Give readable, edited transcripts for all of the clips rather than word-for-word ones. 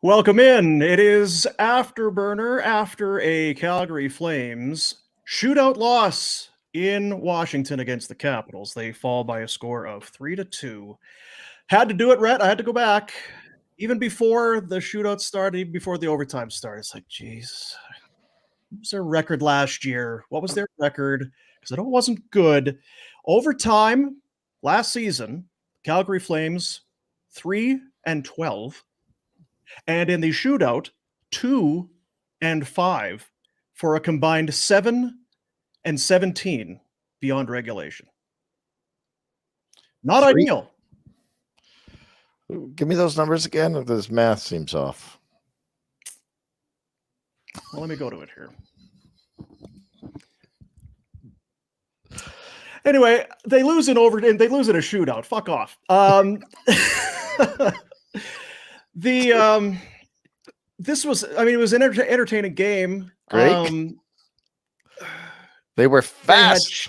Welcome in. It is Afterburner after a Calgary Flames shootout loss in Washington against the Capitals. They fall by a score of 3-2. Had to do it, Rhett. I had to go back. Even before the shootout started, even before the overtime started, it's like, geez, what was their record last year? What was their record? Because I know it wasn't good. Overtime last season, Calgary Flames 3-12. And in the shootout, 2-5 for a combined 7-17 beyond regulation. Not ideal. Give me those numbers again. If this math seems off. Well, let me go to it here. Anyway, they lose in they lose in a shootout. Fuck off. This was, I mean, it was an entertaining game. Great. They were fast.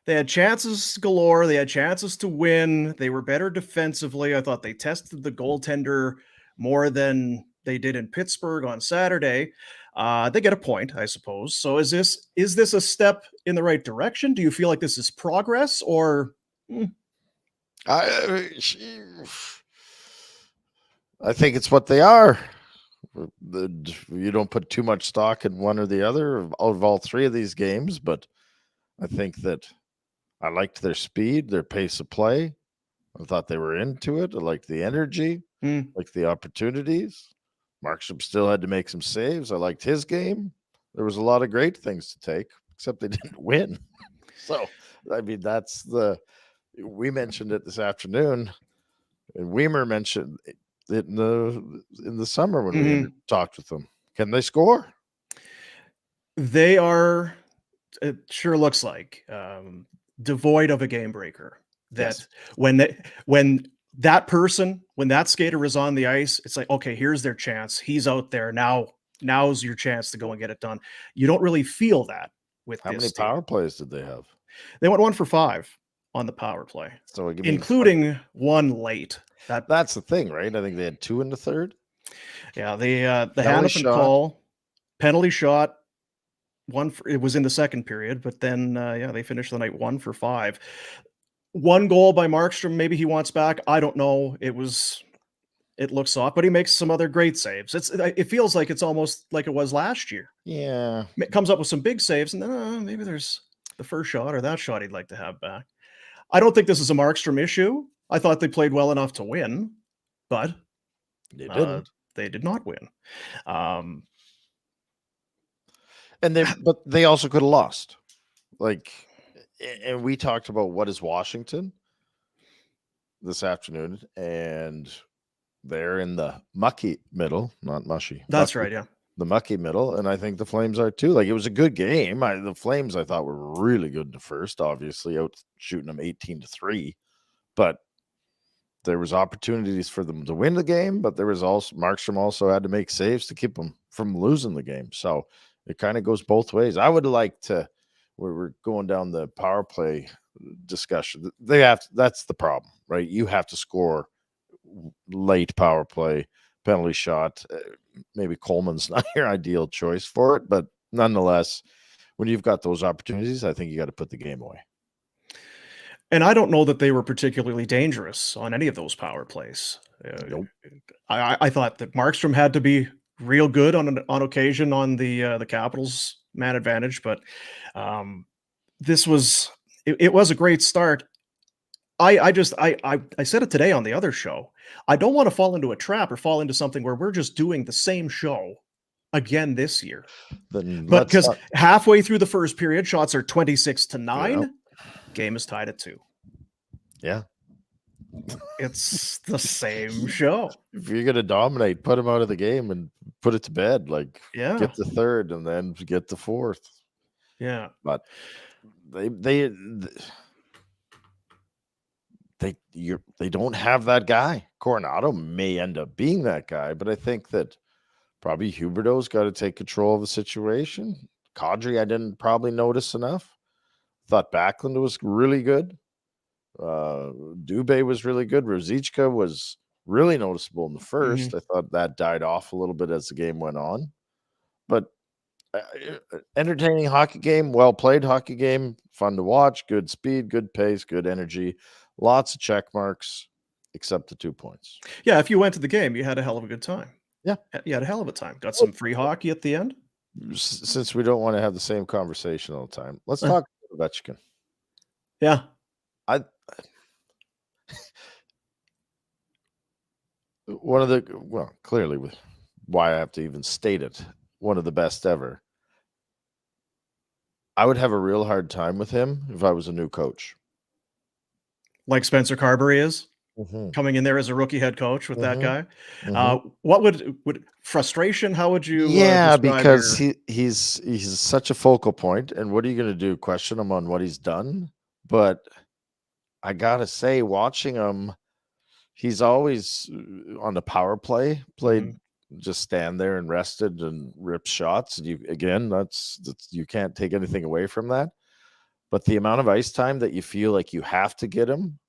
They had chances galore. They had chances to win. They were better defensively. I thought they tested the goaltender more than they did in Pittsburgh on Saturday. They get a point, I suppose. So is this a step in the right direction? Do you feel like this is progress or? I think it's what they are. You don't put too much stock in one or the other out of all three of these games, but I think that I liked their speed, their pace of play. I thought they were into it. I liked the energy, liked the opportunities. Markstrom still had to make some saves. I liked his game. There was a lot of great things to take, except they didn't win. So, I mean, we mentioned it this afternoon, and Weimer mentioned it in the summer when we talked with them. Can they score? They are, it sure looks like, devoid of a game breaker. That yes. when that skater is on the ice, it's like, okay, here's their chance. He's out there now. Now's your chance to go and get it done. You don't really feel that with how this many team. Power plays did they have? They went 1 for 5 on the power play, so including one late. That's the thing, right? I think they had 2 in the third. Yeah, the Hannafin call, penalty shot. It was in the second period, but then they finished the night 1 for 5. One goal by Markstrom. Maybe he wants back. I don't know. It looks soft, but he makes some other great saves. It feels like it's almost like it was last year. Yeah, it comes up with some big saves, and then maybe there's the first shot or that shot he'd like to have back. I don't think this is a Markstrom issue. I thought they played well enough to win, but they didn't. They did not win. But they also could have lost. And we talked about what is Washington this afternoon, and they're in the mucky middle, not mushy. That's right, yeah. The mucky middle, and I think the Flames are too. Like, it was a good game. The Flames, I thought, were really good in the first, obviously out shooting them 18-3, but there was opportunities for them to win the game, but there was also Markstrom also had to make saves to keep them from losing the game. So it kind of goes both ways. I would like to, we're going down the power play discussion. That's the problem, right? You have to score late power play, penalty shot. Maybe Coleman's not your ideal choice for it, but nonetheless, when you've got those opportunities, I think you got to put the game away. And I don't know that they were particularly dangerous on any of those power plays. Nope. I thought that Markstrom had to be real good on occasion on the Capitals man advantage, but this was it was a great start. I said it today on the other show. I don't want to fall into a trap or fall into something where we're just doing the same show again this year. But because halfway through the first period, shots are 26-9. Yep. Game is tied at 2. Yeah. It's the same show. If you're going to dominate, put them out of the game and put it to bed. Get the third and then get the fourth. Yeah. But they don't have that guy. Coronado may end up being that guy, but I think that probably Huberdeau's got to take control of the situation. Kadri, I didn't probably notice enough. Thought Backlund was really good. Dubé was really good. Rosichka was really noticeable in the first. I thought that died off a little bit as the game went on. But entertaining hockey game, well played hockey game, fun to watch, good speed, good pace, good energy, lots of check marks, except the 2 points. Yeah, if you went to the game, you had a hell of a good time. Yeah. You had a hell of a time. Got some free hockey at the end. Since we don't want to have the same conversation all the time, let's talk about Ovechkin. Yeah. Clearly, with why I have to even state it, one of the best ever. I would have a real hard time with him if I was a new coach. Like Spencer Carberry is coming in there as a rookie head coach with that guy. What would frustration? How would you? Because he's such a focal point, and what are you going to do? Question him on what he's done? But I gotta say, watching him, he's always on the power play. Played just stand there and rested and rip shots. And that's you can't take anything away from that. But the amount of ice time that you feel like you have to get him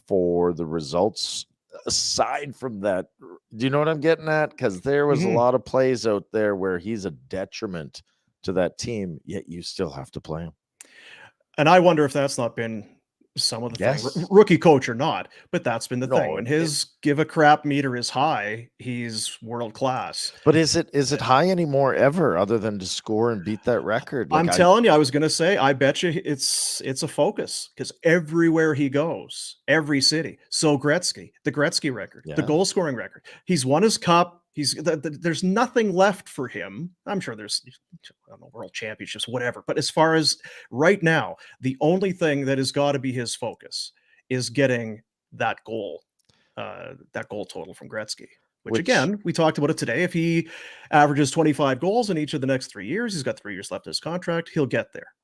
for the results, aside from that, do you know what I'm getting at? Because there was a lot of plays out there where he's a detriment to that team, yet you still have to play him. And I wonder if that's not been some of the thing, rookie coach or not, but that's been the thing. When his give a crap meter is high, he's world class. But is it high anymore ever, other than to score and beat that record? I'm telling you, I was going to say, I bet you it's a focus, because everywhere he goes, every city. So Gretzky, the Gretzky record, the goal scoring record, he's won his cup. There's nothing left for him. I'm sure there's, I don't know, world championships, whatever. But as far as right now, the only thing that has got to be his focus is getting that goal total from Gretzky. Which again, we talked about it today. If he averages 25 goals in each of the next 3 years, he's got 3 years left in his contract. He'll get there.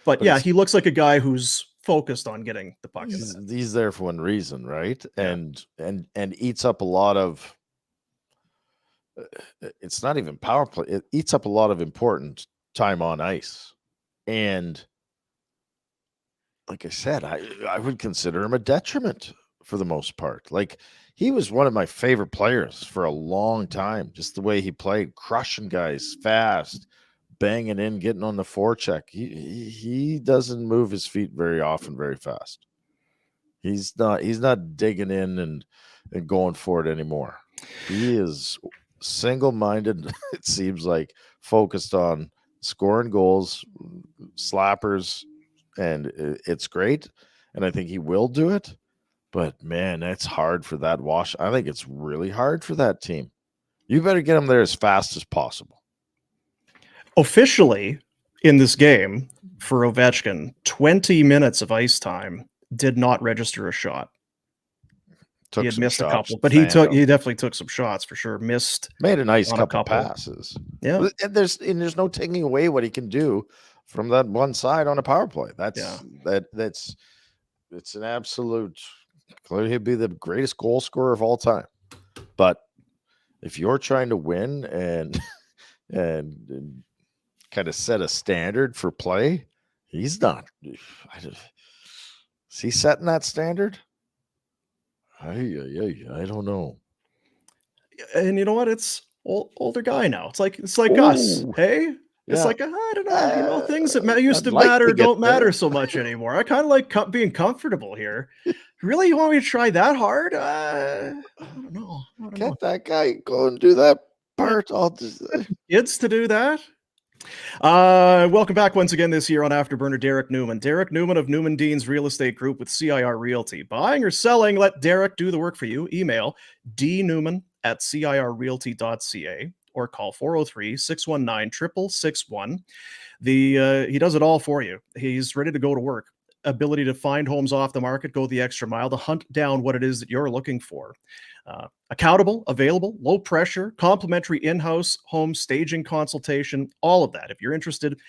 But yeah, he looks like a guy who's focused on getting the puck. He's there for one reason, right? Yeah. And eats up a lot of. It's not even power play. It eats up a lot of important time on ice. And like I said, I would consider him a detriment for the most part. Like, he was one of my favorite players for a long time. Just the way he played, crushing guys fast, banging in, getting on the forecheck. He doesn't move his feet very often, very fast. He's not digging in and going for it anymore. He is single-minded, it seems like, focused on scoring goals, slappers, and it's great. And I think he will do it. But man, that's hard for that wash. I think it's really hard for that team. You better get him there as fast as possible. Officially, in this game for Ovechkin, 20 minutes of ice time did not register a shot. He had missed a couple, but he definitely took some shots for sure. Made a nice couple passes. Yeah, and there's no taking away what he can do from that one side on a power play. It's an absolute. Clearly, he'd be the greatest goal scorer of all time. But if you're trying to win and kind of set a standard for play, he's not. Is he setting that standard? I don't know. And you know what? It's older guy now. It's like us. Hey, it's like, I don't know. Things that used to matter don't matter so much anymore. I kind of like being comfortable here. Really, you want me to try that hard? I don't know. Get that guy go and do that part. I'll just kids to do that. Welcome back once again this year on Afterburner, Derek Newman. Derek Newman of Newman Dean's Real Estate Group with CIR Realty. Buying or selling, let Derek do the work for you. Email dnewman@cirrealty.ca or call 403-619-6661. He does it all for you. He's ready to go to work. Ability to find homes off the market, go the extra mile to hunt down what it is that you're looking for. Accountable, available, low pressure, complimentary in-house home staging consultation, all of that. If you're interested,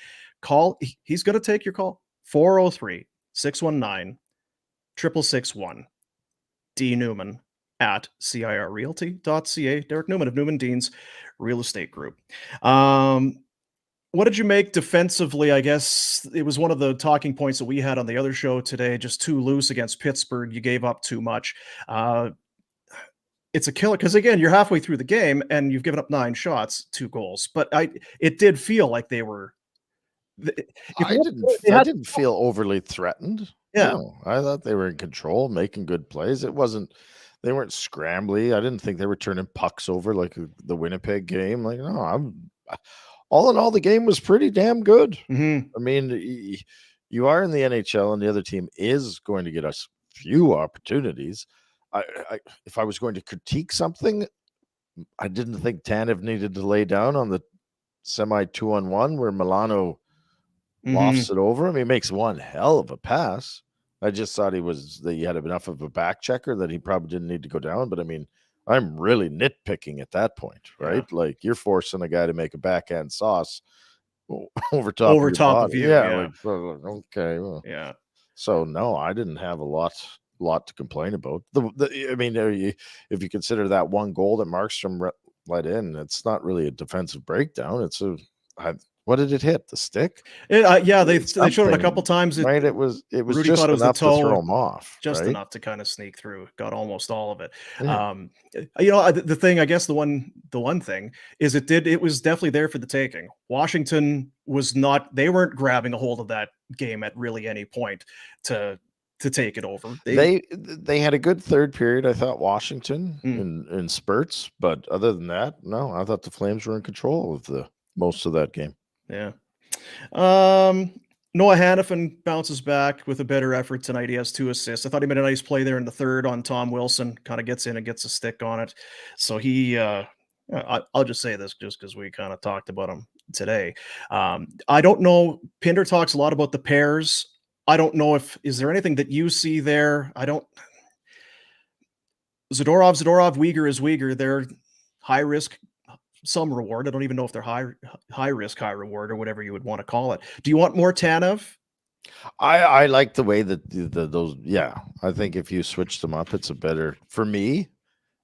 call. He's going to take your call. 403-619-6661. D. Newman at cirrealty.ca. Derek Newman of Newman Dean's Real Estate Group. What did you make defensively? I guess it was one of the talking points that we had on the other show today, just too loose against Pittsburgh. You gave up too much. it's a killer because again, you're halfway through the game and you've given up 9 shots, 2 goals. But it did feel like they were. If they I had, didn't feel overly threatened. yeah, No, I thought they were in control, making good plays. They weren't scrambly. I didn't think they were turning pucks over like the Winnipeg game. Like, no, all in all, the game was pretty damn good. mm-hmm. I mean, you are in the NHL, and the other team is going to get us few opportunities. If I was going to critique something, I didn't think Tanev needed to lay down on the semi 2-on-1 where Milano lofts it over him. He makes one hell of a pass. I just thought he had enough of a back checker that he probably didn't need to go down. But I mean, I'm really nitpicking at that point, right? Yeah. Like you're forcing a guy to make a backhand sauce over top of your body. you. Yeah, Yeah. like okay. Well. Yeah. So no, I didn't have a lot to complain about. I mean, if you consider that one goal that Markstrom let in, it's not really a defensive breakdown. It's what did it hit? The stick? Yeah, they showed it a couple times. Right, it was Rudy just thought it was enough the toe, to throw him off, just right? enough to kind of sneak through. Got almost all of it. Yeah. The thing, I guess the one thing is it was definitely there for the taking. Washington was not. They weren't grabbing a hold of that game at really any point to take it over. They had a good third period, I thought, Washington in spurts, but other than that, no, I thought the Flames were in control of the most of that game. Yeah. Noah Hannafin bounces back with a better effort tonight. He has 2 assists. I thought he made a nice play there in the third on Tom Wilson. Kind of gets in and gets a stick on it. So he, I'll just say this just because we kind of talked about him today. I don't know. Pinder talks a lot about the pairs. I don't know is there anything that you see there? Zadorov, Uyghur is Uyghur. They're high risk, some reward. I don't even know if they're high risk, high reward, or whatever you would want to call it. Do you want more Tanev? I like the way that those. Yeah, I think if you switch them up, it's a better for me.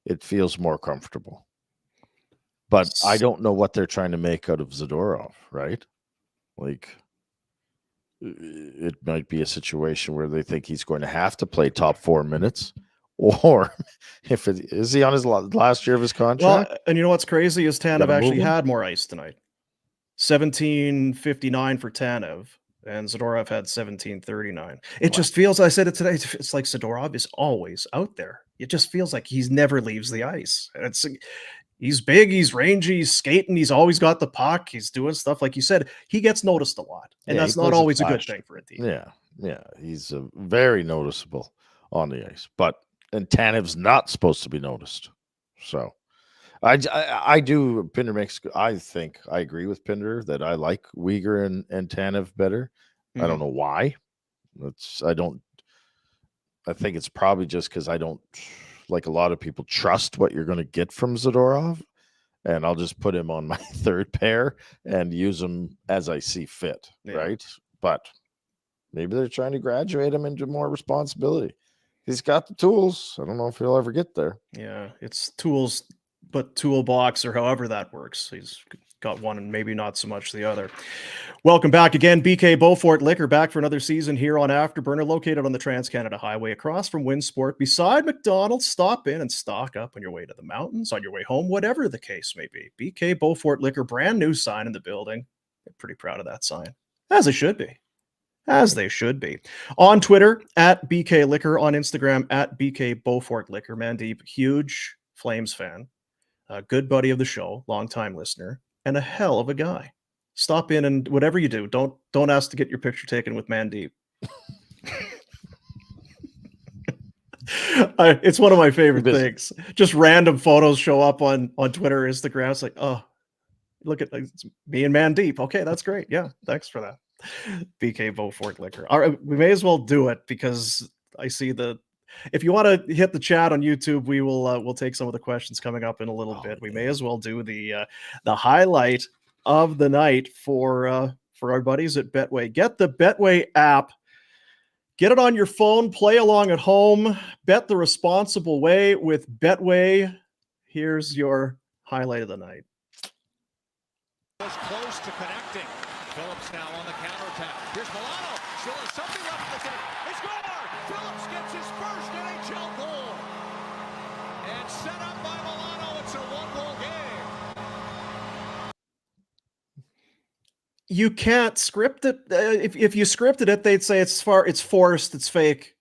It feels more comfortable. But I don't know what they're trying to make out of Zadorov, right? Like it might be a situation where they think he's going to have to play top 4 minutes. Or is he on his last year of his contract? Well, and you know what's crazy is Tanev actually had more ice tonight. 17:59 for Tanev, and Zadorov had 17:39. It just feels, I said it today, it's like Zadorov is always out there. It just feels like he never leaves the ice. He's big, he's rangy, he's skating, he's always got the puck, he's doing stuff. Like you said, he gets noticed a lot, and that's not always a good thing for a team. Yeah, he's very noticeable on the ice, and Tanev's not supposed to be noticed. So I do. Pinder makes. I think I agree with Pinder that I like Uyghur and Tanev better. I don't know why. I think it's probably just because I don't, like a lot of people, trust what you're going to get from Zadorov, and I'll just put him on my third pair and use him as I see fit. Right, but maybe they're trying to graduate him into more responsibility. He's got the tools. I don't know if he'll ever get there. Yeah, it's tools, but toolbox or however that works. He's got one and maybe not so much the other. Welcome back again. BK Beaufort Liquor back for another season here on Afterburner, located on the Trans-Canada Highway across from Winsport beside McDonald's. Stop in and stock up on your way to the mountains, on your way home, whatever the case may be. BK Beaufort Liquor, brand new sign in the building. I'm pretty proud of that sign, as it should be. As they should be. On Twitter, at BK Liquor. On Instagram, at BK Beaufort Liquor. Mandeep, huge Flames fan. A good buddy of the show, longtime listener, and a hell of a guy. Stop in and whatever you do, don't ask to get your picture taken with Mandeep. It's one of my favorite things. Just random photos show up on Twitter or Instagram. It's like, oh, look at me and Mandeep. Okay, that's great. Yeah, thanks for that. BK Beaufort Liquor. All right, we may as well do it because I see if you want to hit the chat on YouTube, we'll take some of the questions coming up in a little bit. We may as well do the highlight of the night for our buddies at Betway. Get the Betway app. Get it on your phone. Play along at home. Bet the responsible way with Betway. Here's your highlight of the night. Was close to connecting. Phillips now on the counterattack. Here's Milano. Still has something left in the tank. It's gone! Phillips gets his first NHL goal. And set up You can't script it. If you scripted it, they'd say it's forced, it's fake.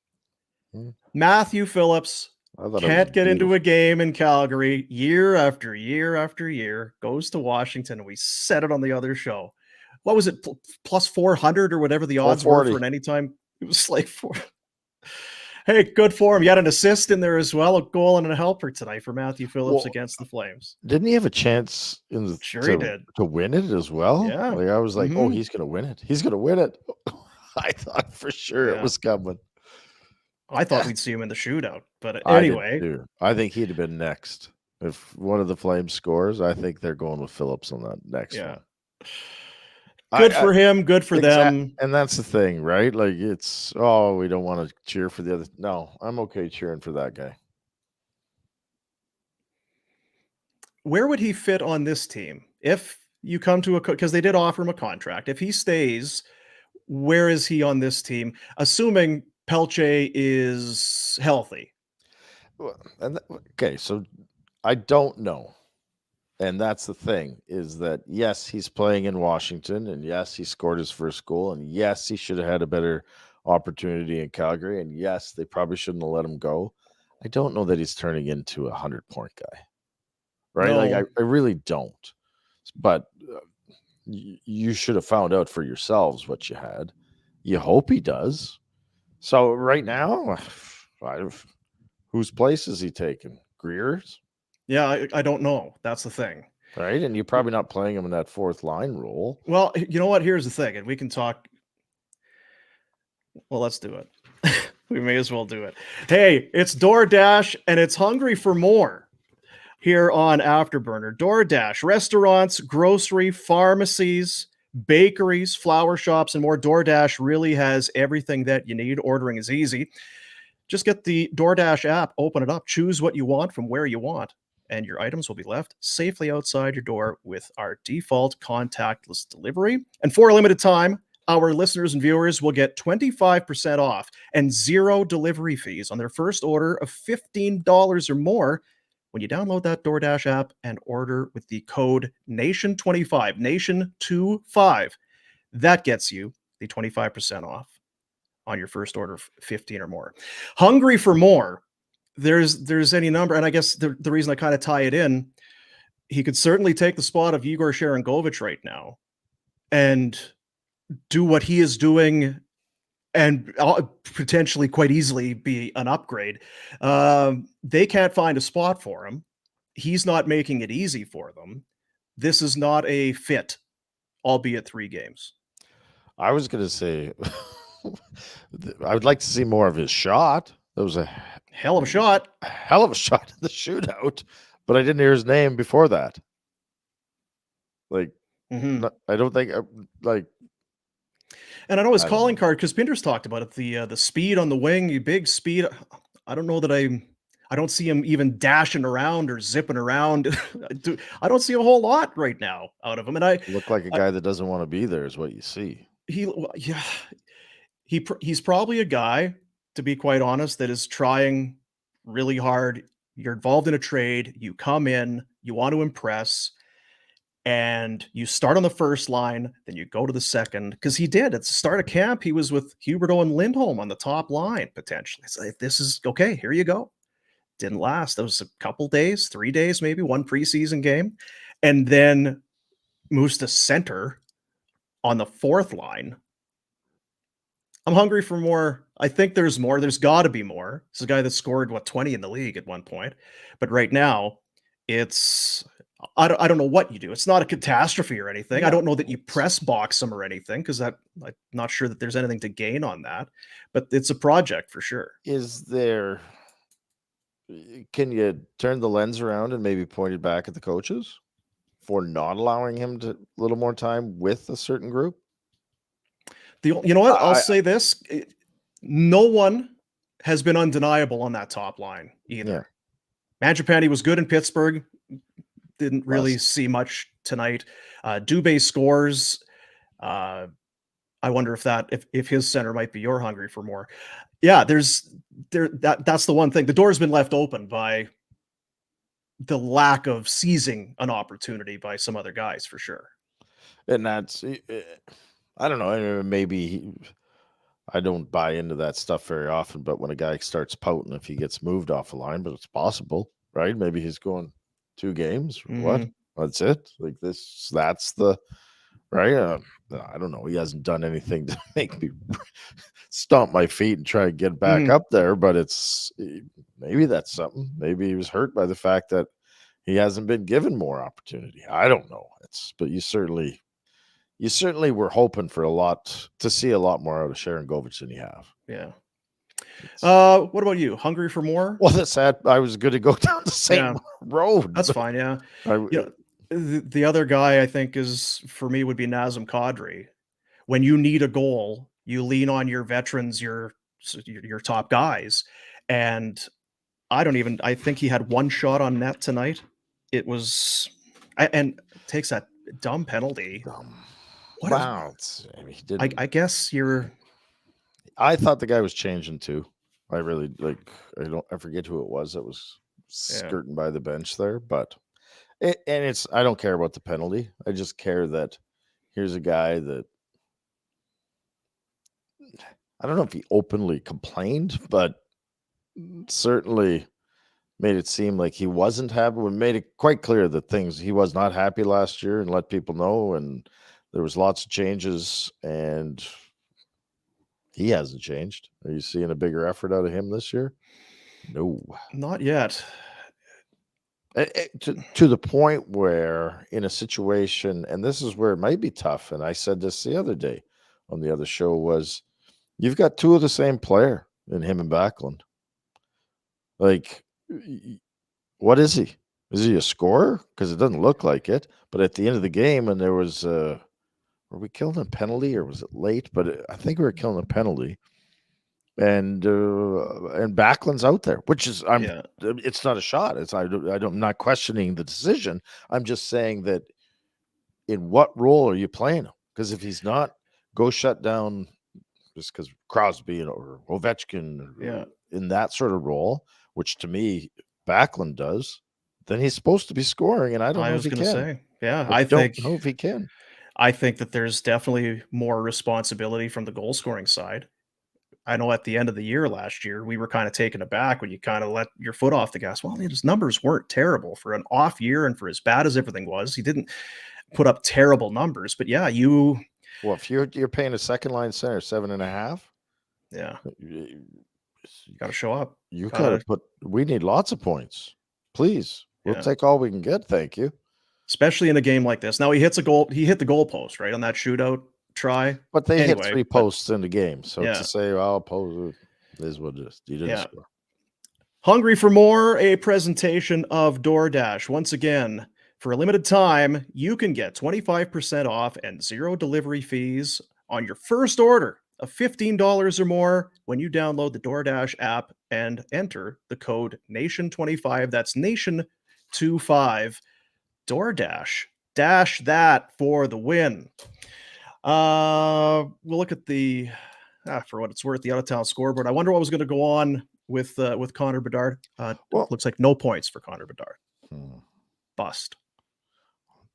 Matthew Phillips can't get into a game in Calgary year after year after year, goes to Washington, and we said it on the other show. What was it, plus 400 or whatever the odds were for an anytime? It was like Hey, good for him. You had an assist in there as well, a goal and a helper tonight for Matthew Phillips against the Flames. Didn't he have a chance he did to win it as well? Yeah. Like I was like, oh, he's going to win it. He's going to win it. I thought for sure it was coming. I thought we'd see him in the shootout, but anyway. I think he'd have been next. If one of the Flames scores, I think they're going with Phillips on that next one. Good for him, good for them. And that's the thing, right? Like it's, we don't want to cheer for the other. No, I'm okay cheering for that guy. Where would he fit on this team? If you come to because they did offer him a contract. If he stays, where is he on this team? Assuming Pelche is healthy. Okay, so I don't know. And that's the thing, is that, yes, he's playing in Washington, and yes, he scored his first goal, and yes, he should have had a better opportunity in Calgary, and yes, they probably shouldn't have let him go. I don't know that he's turning into a 100-point guy, right? No. Like, I really don't. But you should have found out for yourselves what you had. You hope he does. So right now, whose place is he taking? Greer's? Yeah, I don't know. That's the thing. Right, and you're probably not playing him in that fourth line role. Well, you know what? Here's the thing, and we can talk. Well, let's do it. We may as well do it. Hey, it's DoorDash, and it's hungry for more here on Afterburner. DoorDash, restaurants, grocery, pharmacies, bakeries, flower shops, and more. DoorDash really has everything that you need. Ordering is easy. Just get the DoorDash app, open it up, choose what you want from where you want, and your items will be left safely outside your door with our default contactless delivery. And for a limited time, our listeners and viewers will get 25% off and 0 delivery fees on their first order of $15 or more when you download that DoorDash app and order with the code NATION25, NATION25. That gets you the 25% off on your first order of 15 or more. Hungry for more. There's any number, and I guess the reason I kind of tie it in, he could certainly take the spot of Igor Sharangovich right now and do what he is doing and potentially quite easily be an upgrade. They can't find a spot for him. He's not making it easy for them. This is not a fit, albeit 3 games. I was going to say, I would like to see more of his shot. That was a hell of a shot. Hell of a shot in the shootout, but I didn't hear his name before that. Like, I don't think, like. And I know his calling card, because Pinder's talked about it, the speed on the wing, big speed. I don't know that I don't see him even dashing around or zipping around. I don't see a whole lot right now out of him. And I look like a guy that doesn't want to be there is what you see. He's probably a guy, to be quite honest, that is trying really hard. You're involved in a trade, you come in, you want to impress, and you start on the first line, then you go to the second, because he did. At the start of camp, he was with Huberdeau and Lindholm on the top line, potentially. It's like, this is, okay, here you go. Didn't last. That was a couple days, 3 days, maybe, one preseason game, and then moves to center on the fourth line. I'm hungry for more. I think there's more. There's got to be more. This is a guy that scored, 20 in the league at one point. But right now, it's, I don't know what you do. It's not a catastrophe or anything. I don't know that you press box him or anything, because I'm not sure that there's anything to gain on that. But it's a project for sure. Can you turn the lens around and maybe point it back at the coaches for not allowing him to a little more time with a certain group? You know what? I'll say this. No one has been undeniable on that top line either. Yeah. Mangiapane was good in Pittsburgh. Didn't really see much tonight. Dubé scores. I wonder if his center might be your hungry for more. Yeah, that's the one thing. The door's been left open by the lack of seizing an opportunity by some other guys, for sure. And that's, I don't know, I don't buy into that stuff very often, but when a guy starts pouting if he gets moved off a line, but it's possible, right? Maybe he's going 2 games. What? Mhm. That's it? Like that's the right? I don't know. He hasn't done anything to make me stomp my feet and try to get back Mhm. up there, but maybe that's something. Maybe he was hurt by the fact that he hasn't been given more opportunity. I don't know. But you certainly were hoping for to see a lot more out of Sharon Govich than you have. Yeah. What about you? Hungry for more? Well, that's sad. I was going to go down the same Yeah. road. That's fine. Yeah. I, You know, the other guy I think is for me would be Nazem Kadri. When you need a goal, you lean on your veterans, your top guys, and I think he had 1 shot on net tonight. It was, and takes that dumb penalty. What is? wow. He didn't. I guess you're. I thought the guy was changing too. I really I forget who it was that was Yeah. skirting by the bench there, but I don't care about the penalty. I just care that here's a guy that I don't know if he openly complained, but certainly made it seem like he wasn't happy. We made it quite clear that he was not happy last year and let people know. And there was lots of changes and he hasn't changed. Are you seeing a bigger effort out of him this year? No. Not yet. To the point where in a situation, and this is where it might be tough, and I said this the other day on the other show, was you've got 2 of the same player in him and Backlund. Like, what is he? Is he a scorer? Because it doesn't look like it. But at the end of the game, and there was, were we killing a penalty or was it late? But I think we were killing a penalty. And Backlund's out there, which is it's not a shot. I'm not questioning the decision. I'm just saying that in what role are you playing him? Because if he's not, go shut down just because Crosby or Ovechkin in that sort of role, which to me Backlund does, then he's supposed to be scoring, and I don't know if he can. Say, yeah, I don't know if he can. I think that there's definitely more responsibility from the goal scoring side. I know at the end of the year last year, we were kind of taken aback when you kind of let your foot off the gas. Well, his numbers weren't terrible for an off year, and for as bad as everything was, he didn't put up terrible numbers. But yeah, well, if you're paying a second line center 7.5, you got to show up. You got to put. We need lots of points, please. We'll take all we can get. Thank you. Especially in a game like this. Now he hits a goal. He hit the goal post right on that shootout try. But they hit 3 posts in the game, so to say, "I'll pose" is what it is. You didn't score. Hungry for more? A presentation of DoorDash. Once again, for a limited time, you can get 25% off and 0 delivery fees on your first order of $15 or more when you download the DoorDash app and enter the code NATION25. That's NATION25. DoorDash. Dash that for the win. We'll look at the, for what it's worth, the out-of-town scoreboard. I wonder what was going to go on with Connor Bedard. Looks like no points for Connor Bedard. Bust.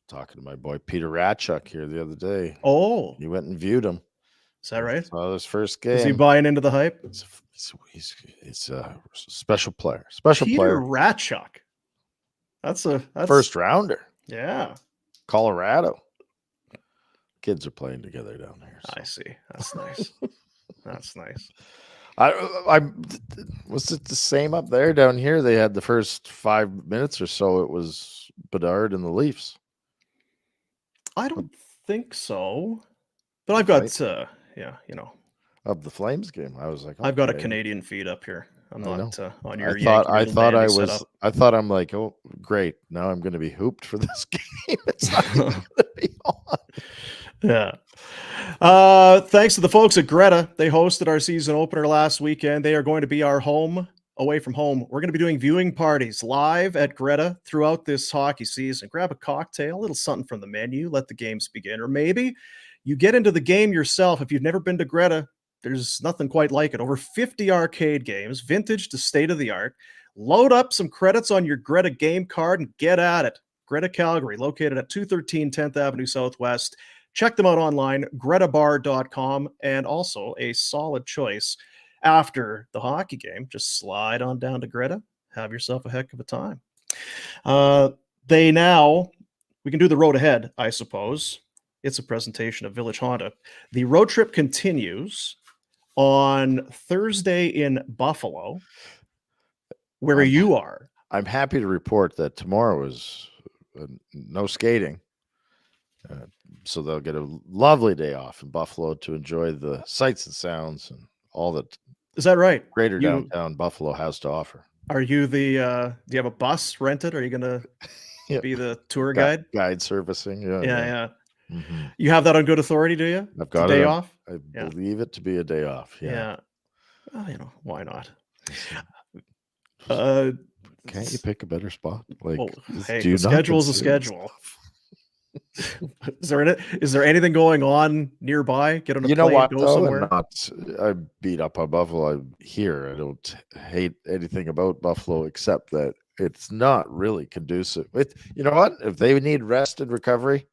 Talking to my boy Peter Ratchuk here the other day. Oh, you went and viewed him. Is that right? Saw his first game. Is he buying into the hype? He's a special player. Peter Ratchuk. That's first rounder. Yeah. Colorado. Kids are playing together down there. So. I see. That's nice. That's nice. I was it the same up there? Down here, they had the first 5 minutes or so. It was Bedard and the Leafs. I don't think so, but I've got of the Flames game. I was like, I've got a Canadian feed up here. I'm not on your. I thought I'm like, oh, great. Now I'm going to be hooped for this game. It's not even going to be on. Yeah. Thanks to the folks at Greta. They hosted our season opener last weekend. They are going to be our home away from home. We're going to be doing viewing parties live at Greta throughout this hockey season. Grab a cocktail, a little something from the menu, let the games begin. Or maybe you get into the game yourself. If you've never been to Greta, there's nothing quite like it. Over 50 arcade games, vintage to state-of-the-art. Load up some credits on your Greta game card and get at it. Greta Calgary, located at 213 10th Avenue Southwest. Check them out online, gretabar.com, and also a solid choice after the hockey game. Just slide on down to Greta. Have yourself a heck of a time. We can do the road ahead, I suppose. It's a presentation of Village Honda. The road trip continues on Thursday in Buffalo, where you are. I'm happy to report that tomorrow is no skating. So they'll get a lovely day off in Buffalo to enjoy the sights and sounds and all that. Is that right? Greater downtown Buffalo has to offer. Are you do you have a bus rented? Are you going to be the tour guide? Guide servicing. Yeah. Mm-hmm. You have that on good authority, do you? I've got a day off. I believe it to be a day off. Yeah. Well, why not? Can't you pick a better spot? Like, the schedule's a schedule. Is there anything going on nearby? Get on a plane, go somewhere. I beat up on Buffalo here. I don't hate anything about Buffalo except that it's not really conducive. You know what? If they need rest and recovery,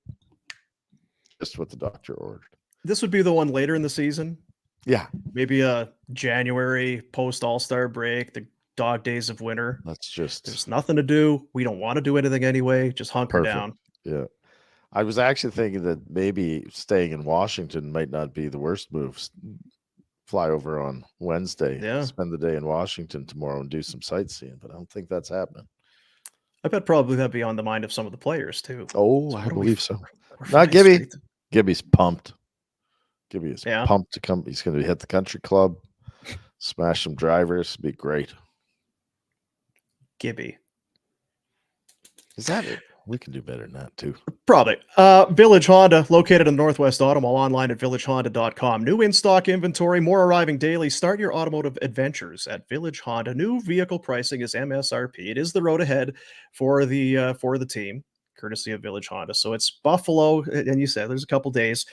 just what the doctor ordered. This would be the one later in the season. Yeah, maybe a January post All-Star break, the dog days of winter. There's nothing to do. We don't want to do anything anyway. Just hunker down. Yeah. I was actually thinking that maybe staying in Washington might not be the worst move. Fly over on Wednesday, spend the day in Washington tomorrow and do some sightseeing, but I don't think that's happening. I bet probably that'd be on the mind of some of the players too. Oh, I believe so. Not Gibby. Gibby's pumped. Gibby is pumped to come. He's going to hit the country club, smash some drivers. Be great. Gibby. Is that it? We can do better than that too. Probably. Village Honda, located in Northwest Auto Mall, online at villagehonda.com. New in-stock inventory, more arriving daily. Start your automotive adventures at Village Honda. New vehicle pricing is MSRP. It is the road ahead for the team, courtesy of Village Honda. So it's Buffalo, and you said there's a couple days.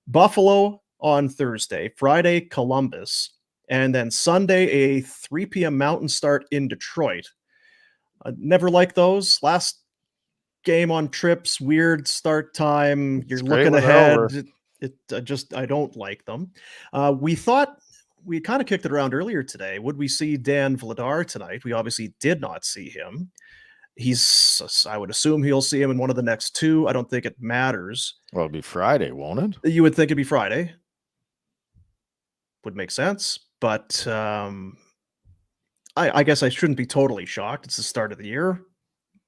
Buffalo on Thursday, Friday, Columbus, and then Sunday, a 3 p.m. Mountain start in Detroit. Never liked those. Last game on trips, weird start time. You're looking ahead. I don't like them. We thought we kind of kicked it around earlier today. Would we see Dan Vladar tonight? We obviously did not see him. I would assume he'll see him in one of the next two. I don't think it matters. Well, it'll be Friday, won't it? You would think it'd be Friday. Would make sense, but I guess I shouldn't be totally shocked. It's the start of the year.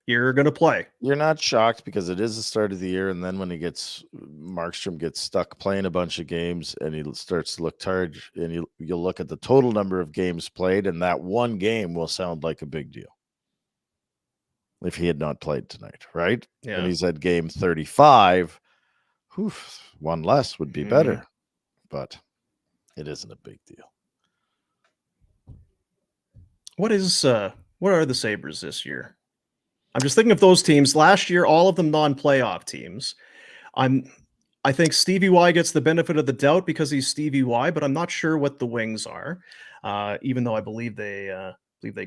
You're going to play. You're not shocked because it is the start of the year, and then when Markstrom gets stuck playing a bunch of games and he starts to look tired, and you'll look at the total number of games played, and that one game will sound like a big deal if he had not played tonight, right? Yeah. And he's at game 35. One less would be better, but it isn't a big deal. What are the Sabres this year? I'm just thinking of those teams. Last year, all of them non-playoff teams. I think Stevie Y gets the benefit of the doubt because he's Stevie Y, but I'm not sure what the Wings are. Even though I believe they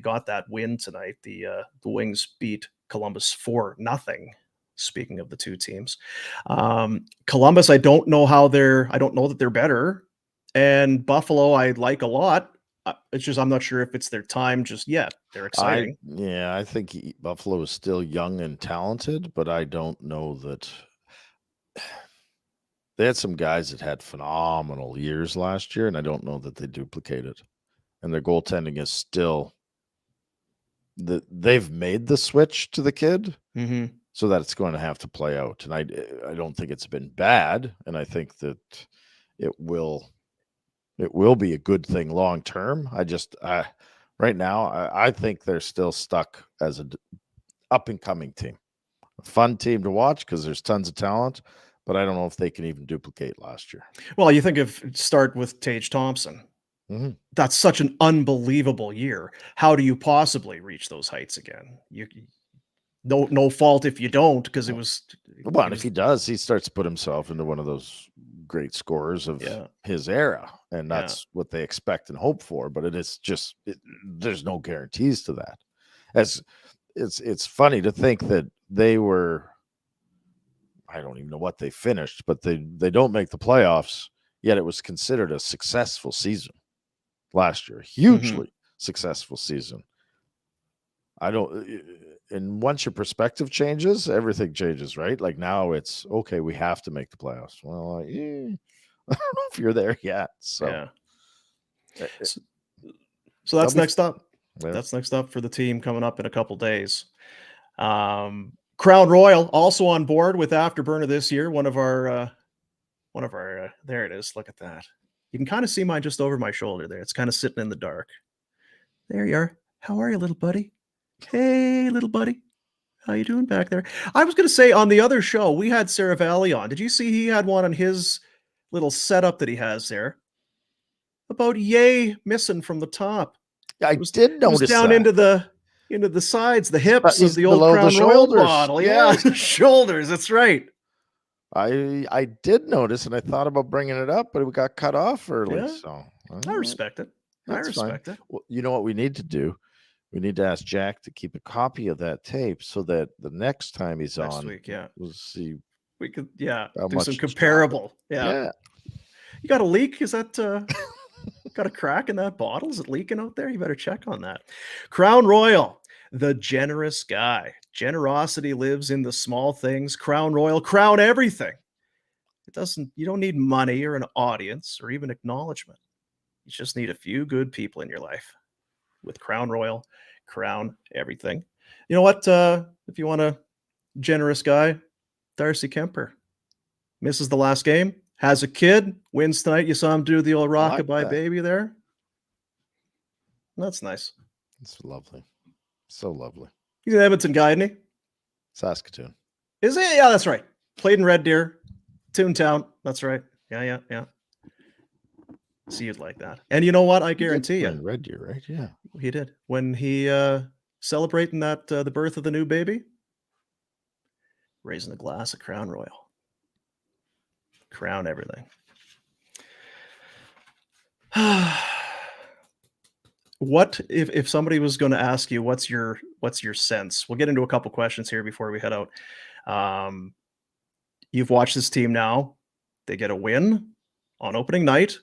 got that win tonight. The Wings beat Columbus 4-0. Speaking of the two teams, Columbus, I don't know that they're better, and Buffalo I like a lot. It's just I'm not sure if it's their time just yet. They're exciting. I think Buffalo is still young and talented, but I don't know that they had some guys that had phenomenal years last year, and I don't know that they duplicate it. And their goaltending is still they've made the switch to the kid, so that it's going to have to play out. And I don't think it's been bad, and I think that it will be a good thing long term. Right now, I think they're still stuck as an up and coming team, a fun team to watch because there's tons of talent, but I don't know if they can even duplicate last year. Well, you think start with Tage Thompson. That's such an unbelievable year. How do you possibly reach those heights again? No fault if you don't, because it was. Well, and if he does, he starts to put himself into one of those great scorers of his era, and that's what they expect and hope for. But it is just there's no guarantees to that. As it's funny to think that they were, I don't even know what they finished, but they don't make the playoffs, yet it was considered a successful season last year. Hugely successful season. And once your perspective changes, everything changes, right? Like now it's okay, we have to make the playoffs. Well, I don't know if you're there yet. So, yeah. So that's next up. Yeah. That's next up for the team coming up in a couple days. Crown Royal also on board with Afterburner this year. One of our there it is. Look at that. You can kind of see mine just over my shoulder there. It's kind of sitting in the dark. There you are. How are you, little buddy? Hey, little buddy. How you doing back there? I was going to say on the other show, we had Seravalli on. Did you see he had one on his little setup that he has there? About yay missing from the top. I did notice it was down that. into the sides, the hips He's of the old below Crown the Royal shoulders. bottle. Yeah, the shoulders. That's right. I did notice, and I thought about bringing it up, but it got cut off early. Yeah. So I respect it. I respect it. Well, you know what we need to do? We need to ask Jack to keep a copy of that tape so that the next time he's Next on, week, yeah, we'll see. We could, how do much some it's comparable. dropping. Yeah. You got a leak? Is that got a crack in that bottle? Is it leaking out there? You better check on that. Crown Royal, the generous guy. Generosity lives in the small things. Crown Royal, crown everything. You don't need money or an audience or even acknowledgement. You just need a few good people in your life. With Crown Royal, crown everything. You know what? If you want a generous guy, Darcy Kemper misses the last game, has a kid, wins tonight. You saw him do the old rockabye baby there. That's nice. It's lovely. So lovely. He's an Edmonton guy, isn't he? Saskatoon. Is he? Yeah, that's right. Played in Red Deer, Toontown. That's right. Yeah. See, you'd like that. And you know what? I guarantee you. Red Deer, right? Yeah. He did. When he celebrating that the birth of the new baby, raising a glass of Crown Royal. Crown everything. What if somebody was going to ask you what's your sense? We'll get into a couple questions here before we head out. You've watched this team now. They get a win on opening night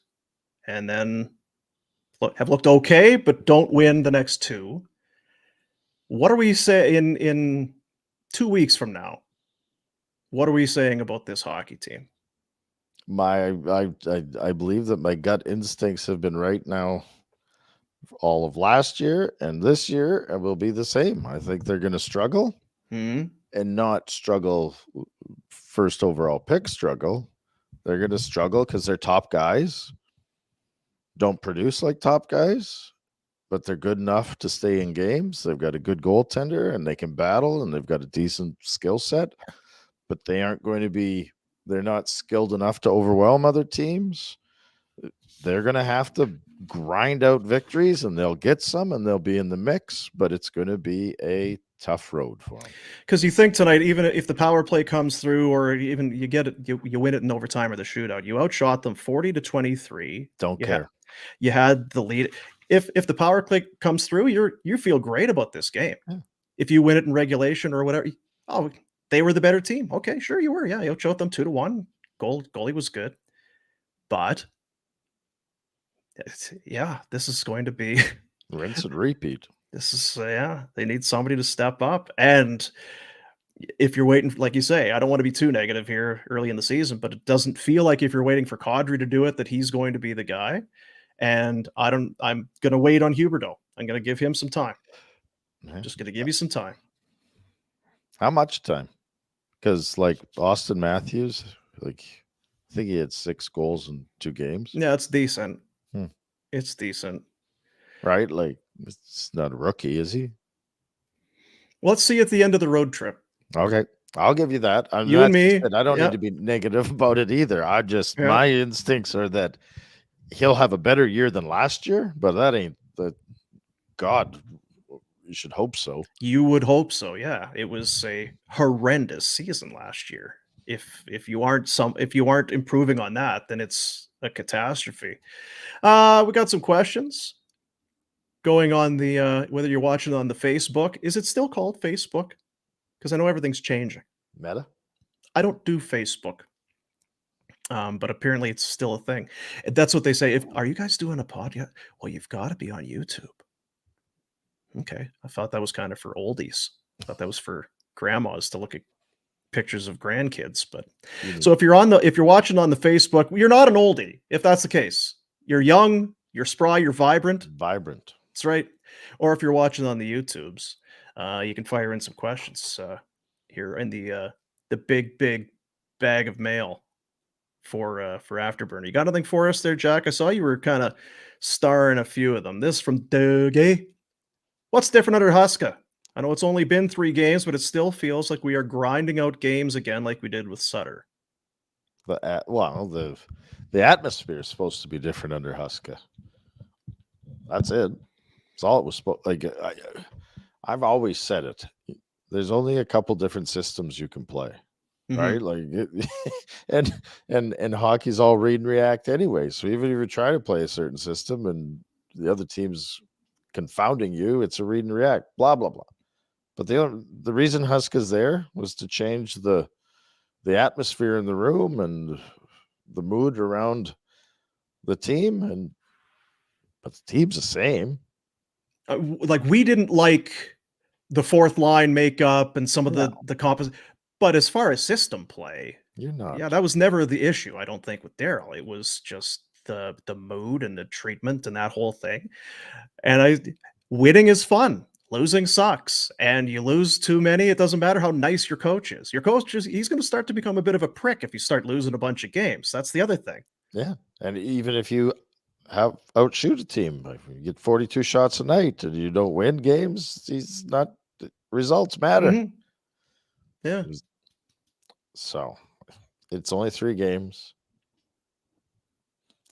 and then have looked okay, but don't win the next two. What are we saying in 2 weeks from now? What are we saying about this hockey team? I believe that my gut instincts have been right now all of last year and this year, and will be the same. I think they're going to struggle and not struggle first overall pick struggle. They're going to struggle because their top guys don't produce like top guys, but they're good enough to stay in games. They've got a good goaltender and they can battle and they've got a decent skill set, but they aren't going to be, they're not skilled enough to overwhelm other teams. They're going to have to grind out victories and they'll get some and they'll be in the mix, but it's going to be a tough road for them. Because you think tonight, even if the power play comes through or even you get it, you win it in overtime or the shootout, you outshot them 40-23. Don't care. You had the lead. If the power play comes through, you feel great about this game. Yeah. If you win it in regulation or whatever, they were the better team. Okay, sure you were. Yeah, you outshot them 2-1. Goalie was good, but this is going to be rinse and repeat. This is they need somebody to step up. And if you're waiting, like you say, I don't want to be too negative here early in the season, but it doesn't feel like if you're waiting for Kadri to do it, that he's going to be the guy. And I'm going to wait on Huberdeau. I'm going to give him some time. Just going to give you some time. How much time? Because like Austin Matthews, like I think he had 6 goals in 2 games. Yeah, it's decent. It's decent. Right? Like it's not a rookie, is he? Let's see at the end of the road trip. Okay. I'll give you that. You and me. I don't need to be negative about it either. My instincts are that he'll have a better year than last year, but that ain't the God. You should hope so. You would hope so. Yeah. It was a horrendous season last year. If you aren't improving on that, then it's a catastrophe. We got some questions going on the whether you're watching on the Facebook. Is it still called Facebook? because I know everything's changing. Meta? I don't do Facebook, but apparently it's still a thing. That's what they say. Are you guys doing a pod yet? Well, you've got to be on YouTube. Okay, I thought that was kind of for oldies. I thought that was for grandmas to look at pictures of grandkids. But so if you're watching on the Facebook, you're not an oldie. If that's the case, you're young, you're spry, you're vibrant. That's right. Or if you're watching on the YouTubes, you can fire in some questions here in the big bag of mail for Afterburner. You got anything for us there, Jack? I saw you were kind of starring a few of them. This from Dougie. What's different under Huska? I know it's only been 3 games, but it still feels like we are grinding out games again like we did with Sutter. The atmosphere is supposed to be different under Huska. That's it. That's all it was supposed like. I've always said it. There's only a couple different systems you can play, right? Like, and hockey's all read and react anyway. So even if you try to play a certain system and the other team's confounding you, it's a read and react. Blah blah blah. But the reason Huska's there was to change the atmosphere in the room and the mood around the team, but the team's the same. Like, we didn't like the fourth line makeup and some of the composite, but as far as system play, you're not. Yeah, that was never the issue. I don't think with Daryl, it was just the mood and the treatment and that whole thing. And winning is fun. Losing sucks, and you lose too many. It doesn't matter how nice your coach is. Your coach he's going to start to become a bit of a prick if you start losing a bunch of games. That's the other thing. Yeah, and even if you outshoot a team, if you get 42 shots a night and you don't win games, he's not. Results matter. Yeah. So it's only 3 games.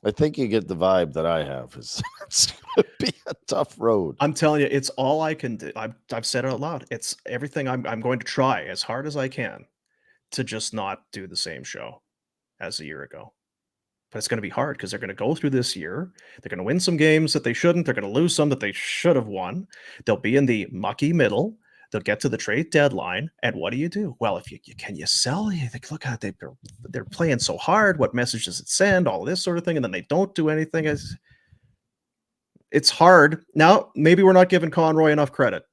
I think you get the vibe that I have. It's going to be a tough road. I'm telling you, it's all I can do. I've said it out loud. It's everything I'm going to try as hard as I can to just not do the same show as a year ago. But it's going to be hard because they're going to go through this year. They're going to win some games that they shouldn't. They're going to lose some that they should have won. They'll be in the mucky middle. They'll get to the trade deadline, and what do? Well, if you sell, you think, look at they're playing so hard. What message does it send? All this sort of thing, and then they don't do anything. It's hard. Now, maybe we're not giving Conroy enough credit.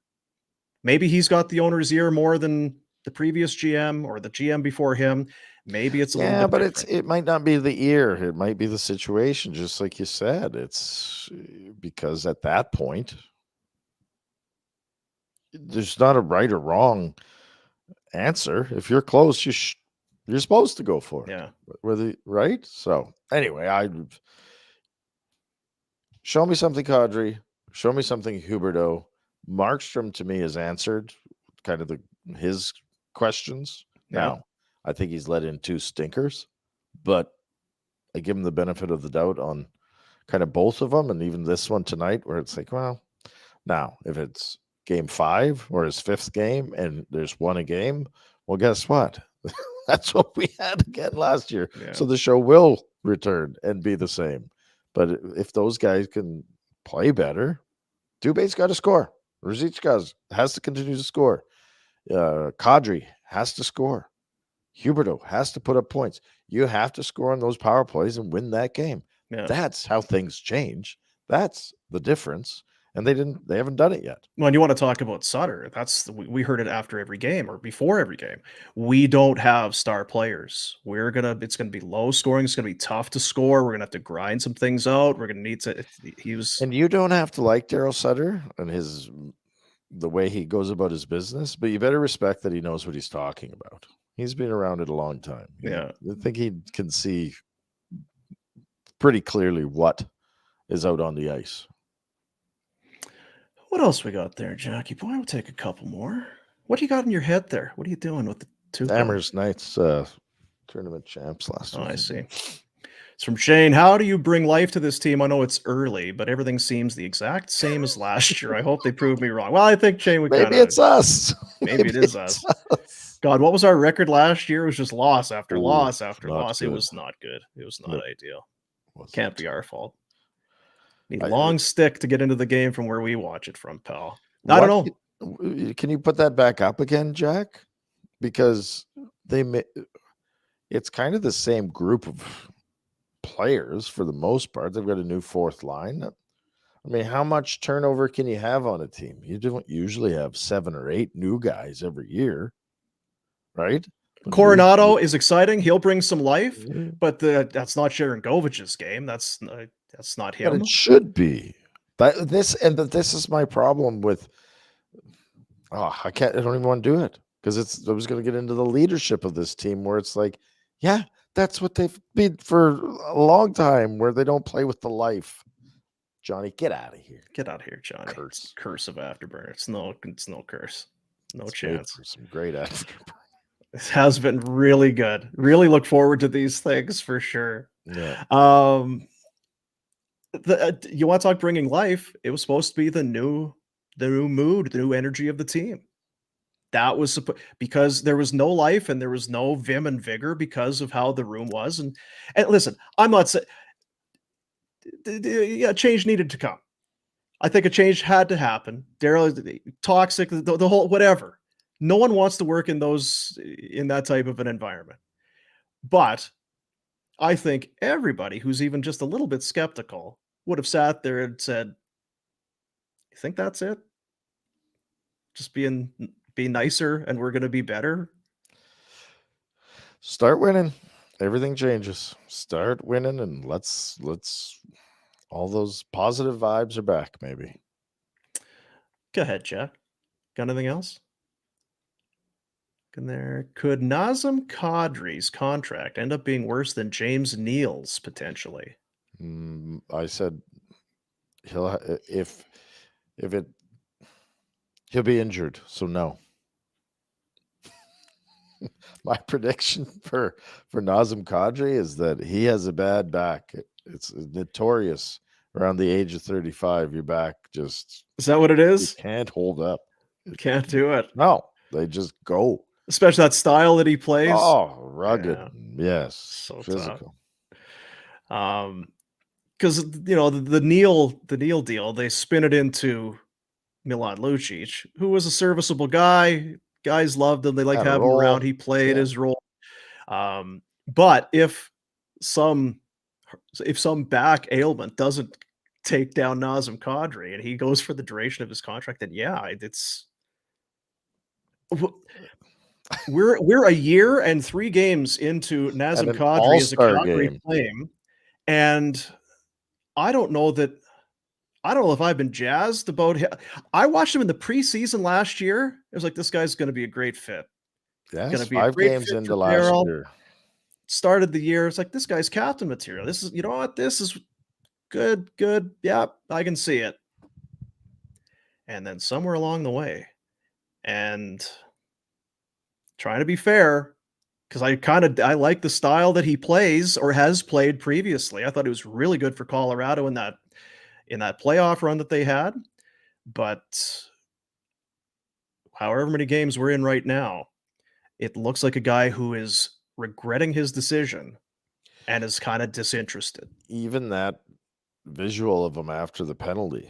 Maybe he's got the owner's ear more than the previous GM or the GM before him. Maybe it's a little bit different. It might not be the ear. It might be the situation, just like you said. It's because at that point, there's not a right or wrong answer. If you're close, you're supposed to go for it. Yeah. Right? So anyway, show me something, Kadri. Show me something, Huberdeau. Markstrom to me has answered kind of his questions. Yeah. Now, I think he's let in 2 stinkers, but I give him the benefit of the doubt on kind of both of them, and even this one tonight, where it's like, well, now if it's game 5 or his 5th game and there's 1 a game, well, guess what? That's what we had again last year. Yeah. So the show will return and be the same. But if those guys can play better, Dubé's got to score. Ruzicka has to continue to score. Kadri has to score. Huberdeau has to put up points. You have to score on those power plays and win that game. Yeah. That's how things change. That's the difference. And they haven't done it yet. When you want to talk about Sutter, we heard it after every game or before every game. We don't have star players. It's gonna be low scoring. It's gonna be tough to score. We're gonna have to grind some things out. We're gonna need to. And you don't have to like Daryl Sutter and the way he goes about his business, but you better respect that he knows what he's talking about. He's been around it a long time. Yeah, I think he can see pretty clearly what is out on the ice. What else we got there, Jackie? Boy, we'll take a couple more. What do you got in your head there? What are you doing with the 2? Amherst Knights tournament champs last week. I see. It's from Shane. How do you bring life to this team? I know it's early, but everything seems the exact same as last year. I hope they prove me wrong. Well, I think Shane would maybe it's us. Maybe it is us. God, what was our record last year? It was just loss after loss after loss. Good. It was not good. It was not ideal. Can't be our fault. Need a long stick to get into the game from where we watch it from, pal. I don't know. Can you put that back up again, Jack? Because it's kind of the same group of players for the most part. They've got a new fourth line. I mean, how much turnover can you have on a team? You don't usually have 7 or 8 new guys every year, right? Coronado is exciting. He'll bring some life, Yeah. but that's not Sharon Govich's game. That's not But him. it should be. This is my problem with. Oh, I don't even want to do it because I was going to get into the leadership of this team where it's like, yeah, that's what they've been for a long time, where they don't play with the life. Johnny, get out of here. Get out of here, Johnny. It's curse of Afterburner. It's no curse. No chance. For some great Afterburner. It has been really good. Really look forward to these things for sure. Yeah. You want to talk bringing life? It was supposed to be the new mood, the new energy of the team. That was because there was no life and there was no vim and vigor because of how the room was. And listen, I'm not saying change needed to come. I think a change had to happen. Daryl, toxic, the whole whatever. No one wants to work in that type of an environment. But I think everybody who's even just a little bit skeptical would have sat there and said, "You think that's it? Just be nicer and we're going to be better." Start winning. Everything changes. Start winning and let's all those positive vibes are back, maybe. Go ahead, Jack. Got anything else? In there, could Nazem Kadri's contract end up being worse than James Neal's potentially? I said he'll be injured, so no. My prediction for Nazem Kadri is that he has a bad back. It's notorious around the age of 35. Your back just is that what it is? You can't hold up. Can't do it. No, they just go. Especially that style that he plays. Oh, rugged. Yeah. Yes. So physical. Because the Neal deal, they spin it into Milan Lucic, who was a serviceable guy. Guys loved him. They liked having him around. He played his role. But if some back ailment doesn't take down Nazem Kadri and he goes for the duration of his contract, then we're a year and 3 games into Nazem Kadri as a Calgary Flame, and I don't know if I've been jazzed about him. I watched him in the preseason last year. It was like, this guy's going to be a great fit. Yes, going to be 5 games into last year. Started the year. It's like, this guy's captain material. This is, you know what? This is good. Yeah, I can see it. And then somewhere along the way, and trying to be fair, because I like the style that he plays or has played previously. I thought it was really good for Colorado in that playoff run that they had. But however many games we're in right now, it looks like a guy who is regretting his decision and is kind of disinterested. Even that visual of him after the penalty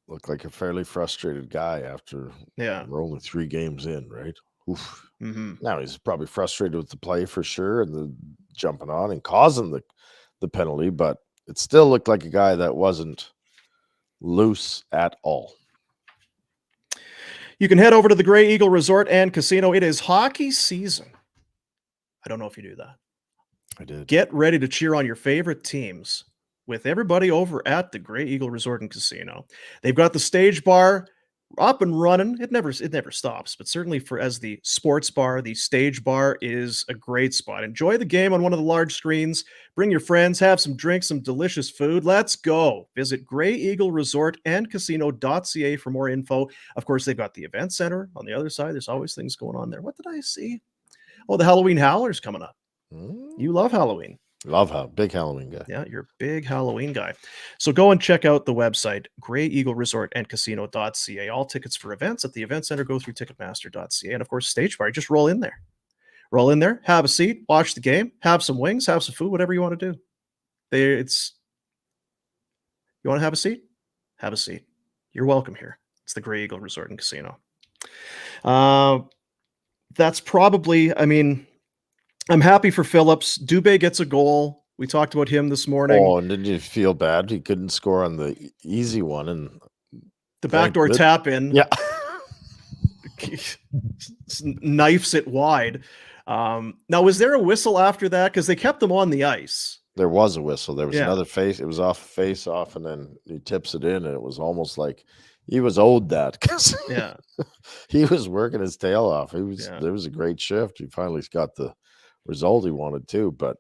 looked like a fairly frustrated guy after we're only 3 games in, right? Oof. Mm-hmm. Now he's probably frustrated with the play for sure and the jumping on and causing the penalty, but it still looked like a guy that wasn't loose at all. You can head over to the Grey Eagle Resort and Casino. It is hockey season. I don't know if you knew that. I did. Get ready to cheer on your favorite teams with everybody over at the Grey Eagle Resort and Casino. They've got the stage bar up and running. It never stops, but certainly as the sports bar, the stage bar is a great spot. Enjoy the game on one of the large screens. Bring your friends, have some drinks, some delicious food. Let's go. Visit Grey Eagle Resort and Casino.ca for more info. Of course, they've got the event center on the other side. There's always things going on there. What did I see? Oh, the Halloween Howler's coming up. You love Halloween. Big Halloween guy. Yeah, you're a big Halloween guy. So go and check out the website, Grey Eagle Resort and Casino.ca. All tickets for events at the event center go through Ticketmaster.ca. And of course, stage bar, just roll in there. Roll in there, have a seat, watch the game, have some wings, have some food, whatever you want to do. You want to have a seat? Have a seat. You're welcome here. It's the Grey Eagle Resort and Casino. That's probably, I mean, I'm happy for Phillips. Dubé gets a goal. We talked about him this morning. Oh, and did you feel bad he couldn't score on the easy one? And The backdoor tap in. Yeah. Knifes it wide. Now, was there a whistle after that? Because they kept them on the ice. There was a whistle. There was Yeah. another face. It was off face off, and then he tips it in, and it was almost like he was owed that because Yeah. he was working his tail off. It was Yeah. There was a great shift. He finally got the result he wanted to, but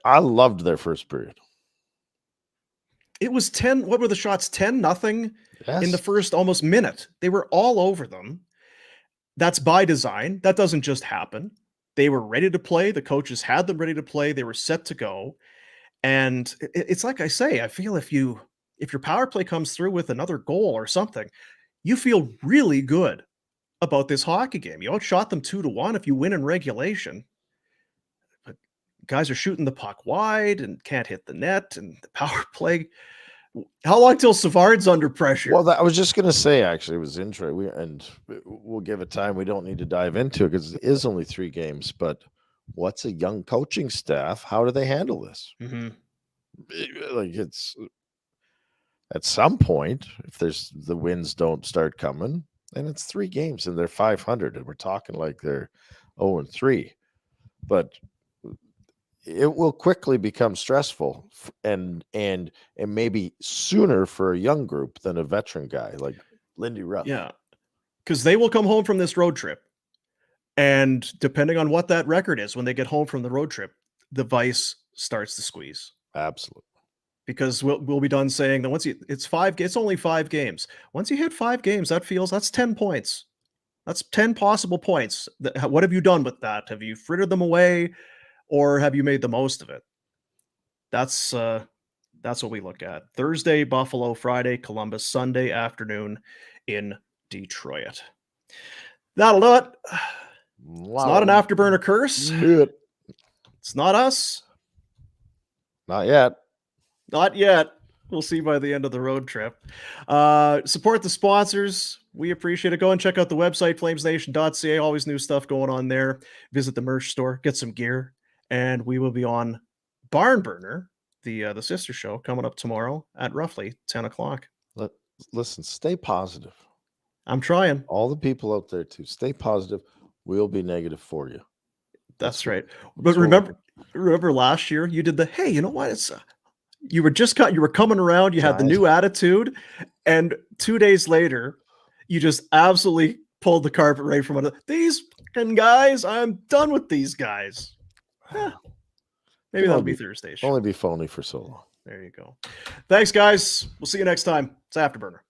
I loved their first period. It was 10. What were the shots? 10-0 Yes. in the first almost minute. They were all over them. That's by design. That doesn't just happen. They were ready to play. The coaches had them ready to play. They were set to go. And it's like I say, I feel if your power play comes through with another goal or something, you feel really good about this hockey game. You outshot them 2-1 if you win in regulation. But guys are shooting the puck wide and can't hit the net, and the power play. How long till Savard's under pressure? Well, I was just going to say, actually, it was interesting. We'll give it time. We don't need to dive into it because it is only 3 games. But what's a young coaching staff? How do they handle this? Mm-hmm. Like, it's at some point, if the wins don't start coming, and it's 3 games and they're 500, and we're talking like they're 0-3. But it will quickly become stressful and maybe sooner for a young group than a veteran guy like Lindy Ruff. Yeah, because they will come home from this road trip, and depending on what that record is, when they get home from the road trip, the vice starts to squeeze. Absolutely. Because we'll be done saying that it's only 5 games. Once you hit 5 games, that's 10 points. That's 10 possible points. What have you done with that? Have you frittered them away, or have you made the most of it? That's what we look at. Thursday, Buffalo; Friday, Columbus; Sunday afternoon in Detroit. That'll do it. It's not an afterburner curse. It's not us. Not yet. Not yet. We'll see by the end of the road trip. Support the sponsors. We appreciate it. Go and check out the website, FlamesNation.ca. Always new stuff going on there. Visit the merch store, get some gear, and we will be on Barn Burner, the sister show, coming up tomorrow at roughly 10 o'clock. Listen, stay positive. I'm trying. All the people out there too, stay positive. We'll be negative for you. That's right. But remember last year you did hey, you know what? It's you were coming around, you had the new attitude, and 2 days later, you just absolutely pulled the carpet right from under these fucking guys. I'm done with these guys. Maybe that'll be Thursday show. Only be phony for so long. There you go. Thanks, guys. We'll see you next time. It's Afterburner.